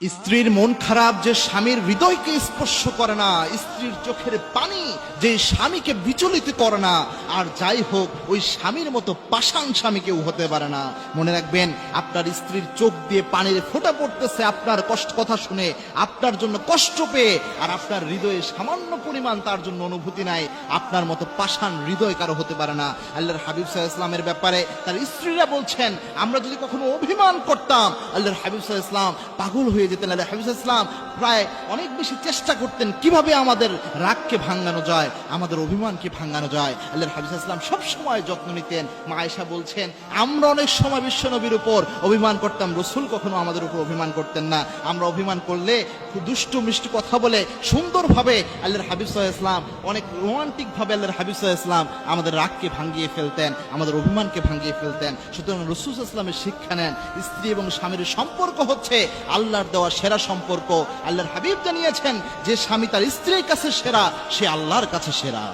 স্ত্রীর মন খারাপ যে স্বামীর হৃদয়কে স্পর্শ করে না, স্ত্রীর চোখের পানি যে স্বামীকে বিচলিত করে না, আর যাই হোক ওই স্বামীর মতো পাষাণ স্বামী কেউ হতে পারে না। মনে রাখবেন, আপনার স্ত্রীর চোখ দিয়ে পানির ফোঁটা পড়তেছে আপনার কষ্ট কথা শুনে, আপনার জন্য কষ্ট পেয়ে, আর আপনার হৃদয়ে সামান্য পরিমাণ তার জন্য অনুভূতি নাই। আপনার মতো পাষাণ হৃদয় কারো হতে পারে না। আল্লাহর হাবিব সাল্লাল্লাহু আলাইহি ওয়াসাল্লামের ব্যাপারে তার স্ত্রীরা বলছেন, আমরা যদি কখনো অভিমান করতাম, আল্লাহর হাবিব সাল্লাল্লাহু আলাইহি ওয়াসাল্লাম পাগল হয়ে যেতেন। আল্লাহর হাবিব সাল্লাল্লাহু আলাইহি ওয়াসাল্লাম প্রায় অনেক বেশি চেষ্টা করতেন কিভাবে আমাদের রাগকে ভাঙানো যায়, আমাদের অভিমানকে ভাঙানো যায়। আল্লাহর হাবিব সাল্লাল্লাহু আলাইহি ওয়াসাল্লাম সব সময় যত্ন নিতেন। মা আয়েশা বলছেন, আমরা অনেক সময় বিশ্ব নবীর উপর অভিমান করতাম, রাসূল কখনো আমাদের উপর অভিমান করতেন না। আমরা অভিমান করলে খুব দুষ্টু মিষ্টি কথা বলে সুন্দরভাবে আল্লাহর হাবিব সাল্লাল্লাহু আলাইহি ওয়াসাল্লাম অনেক রোমান্টিক ভাবে আল্লাহর হাবিব সাল্লাল্লাহু আলাইহি ওয়াসাল্লাম আমাদের রাগকে ভাঙিয়ে ফেলতেন, আমাদের অভিমানকে ভাঙিয়ে ফেলতেন। সুতরাং রাসূল সাল্লাল্লাহু আলাইহি ওয়াসাল্লামের শিক্ষা নেন, স্ত্রী এবং স্বামীর সম্পর্ক হচ্ছে আল্লাহর দেওয়া সেরা সম্পর্ক। আল্লাহর হাবিব জানিয়েছেন, যে স্বামী তার স্ত্রীর কাছে সেরা, সে আল্লাহর কাছে সেরা।